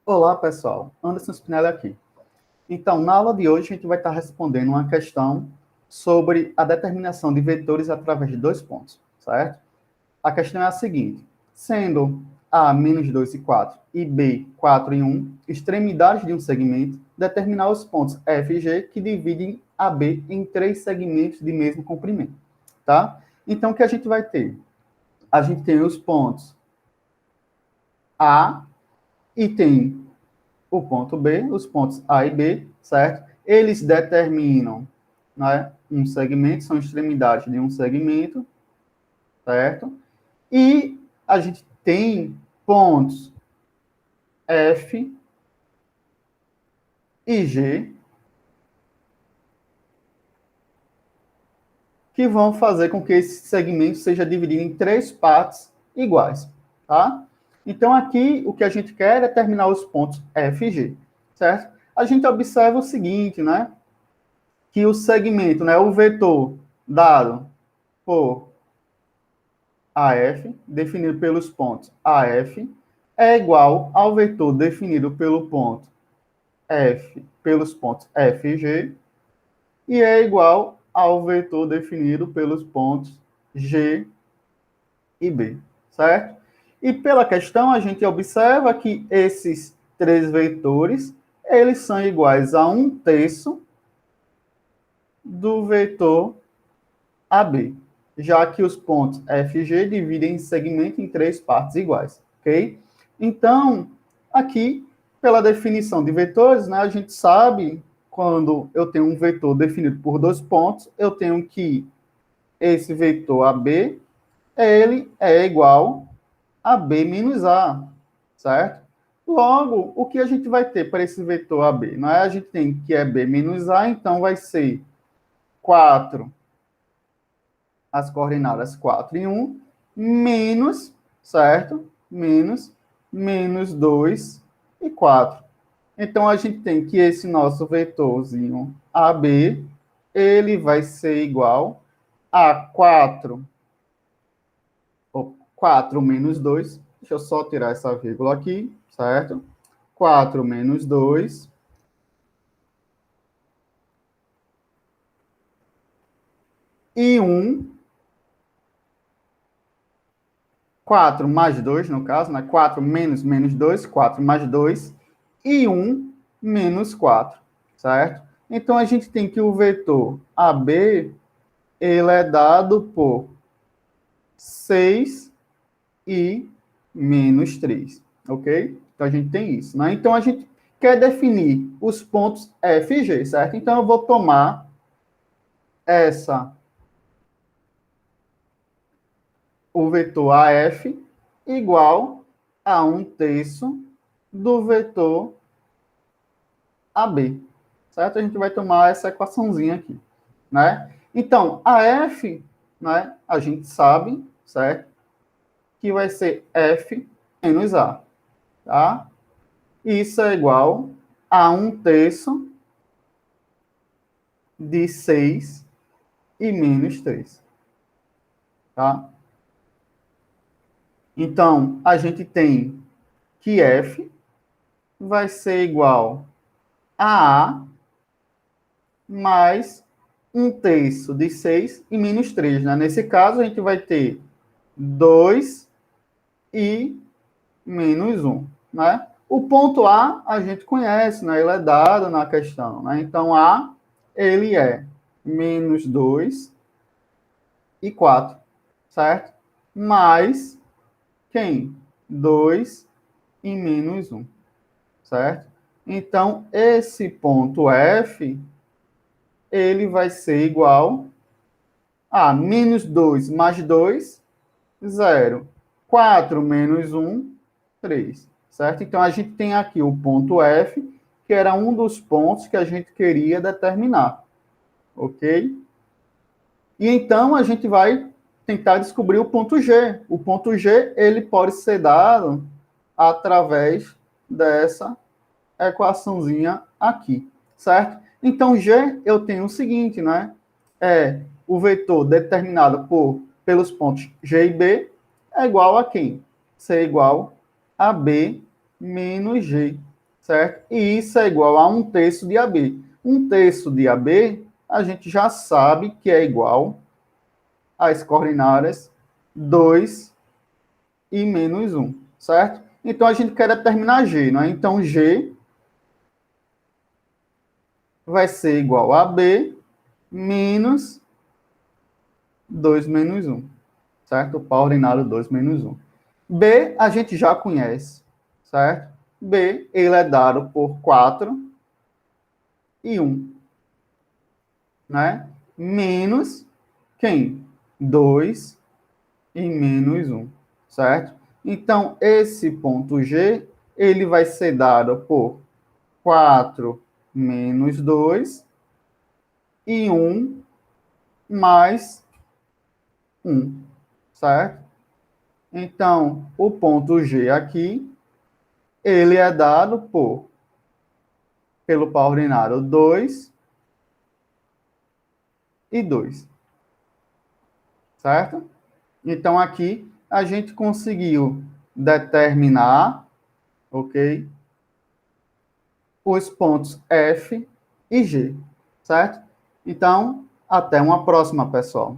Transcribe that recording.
Olá, pessoal. Anderson Spinelli aqui. Então, na aula de hoje, a gente vai estar respondendo uma questão sobre a determinação de vetores através de dois pontos, certo? A questão é a seguinte: sendo A menos 2 e 4 e B 4 e 1, extremidades de um segmento, determinar os pontos F e G que dividem AB em três segmentos de mesmo comprimento, tá? Então, o que a gente vai ter? A gente tem os pontos A e tem o ponto B, os pontos A e B, certo? Eles determinam, né, um segmento, são extremidades de um segmento, certo? E a gente tem pontos F e G que vão fazer com que esse segmento seja dividido em três partes iguais, tá? Então, aqui, o que a gente quer é determinar os pontos F e G, certo? A gente observa o seguinte, né? Que o segmento, né, o vetor dado por AF, definido pelos pontos AF, é igual ao vetor definido pelo ponto F, pelos pontos F e G, e é igual ao vetor definido pelos pontos G e B, certo? E pela questão, a gente observa que esses três vetores, eles são iguais a 1/3 do vetor AB, já que os pontos F e G dividem esse segmento em três partes iguais, ok? Então, aqui, pela definição de vetores, né, a gente sabe, quando eu tenho um vetor definido por dois pontos, eu tenho que esse vetor AB, ele é igual a B menos A, certo? Logo, o que a gente vai ter para esse vetor AB? Não é? A gente tem que é B menos A, então vai ser 4, as coordenadas 4 e 1, menos, certo? Menos 2 e 4. Então, a gente tem que esse nosso vetorzinho AB, ele vai ser igual a 4 menos 2. Deixa eu só tirar essa vírgula aqui, certo? 4 menos 2 e 1. 4 mais 2, no caso, né? 4 menos 2, 4 mais 2, e 1 menos 4, certo? Então, a gente tem que o vetor AB, ele é dado por 6 e menos 3, ok? Então, a gente tem isso, né? Então, a gente quer definir os pontos F e G, certo? Então, eu vou tomar o vetor AF igual a 1/3 do vetor AB, certo? A gente vai tomar essa equaçãozinha aqui, né? Então, AF, né, a gente sabe, certo? Que vai ser F menos A, tá? Isso é igual a 1/3 de 6 e menos 3, tá? Então, a gente tem que F vai ser igual a A mais 1/3 de 6 e menos 3, né? Nesse caso, a gente vai ter 2 e menos 1, né? O ponto A gente conhece, né? Ele é dado na questão, né? Então, A, ele é menos 2 e 4, certo? Mais quem? 2 e menos 1, certo? Então, esse ponto F, ele vai ser igual a menos 2 mais 2, 0. 4 menos 1, 3. Certo? Então, a gente tem aqui o ponto F, que era um dos pontos que a gente queria determinar. Ok? E então, a gente vai tentar descobrir o ponto G. O ponto G, ele pode ser dado através dessa equaçãozinha aqui. Certo? Então, G, eu tenho o seguinte, né? É o vetor determinado pelos pontos G e B é igual a quem? Ser igual a B menos G, certo? E isso é igual a 1/3 de AB. 1/3 de AB, a gente já sabe que é igual às coordenadas 2 e menos 1, certo? Então, a gente quer determinar G, não é? Então, G vai ser igual a B menos 2 menos 1, certo? O pau ordinário 2 menos 1. B, a gente já conhece, certo? B, ele é dado por 4 e 1, né? Menos quem? 2 e menos 1, certo? Então, esse ponto G, ele vai ser dado por 4 menos 2 e 1 mais 1, certo? Então, o ponto G aqui, ele é dado pelo pau ordinário 2 e 2, certo? Então, aqui, a gente conseguiu determinar, ok? Os pontos F e G, certo? Então, até uma próxima, pessoal.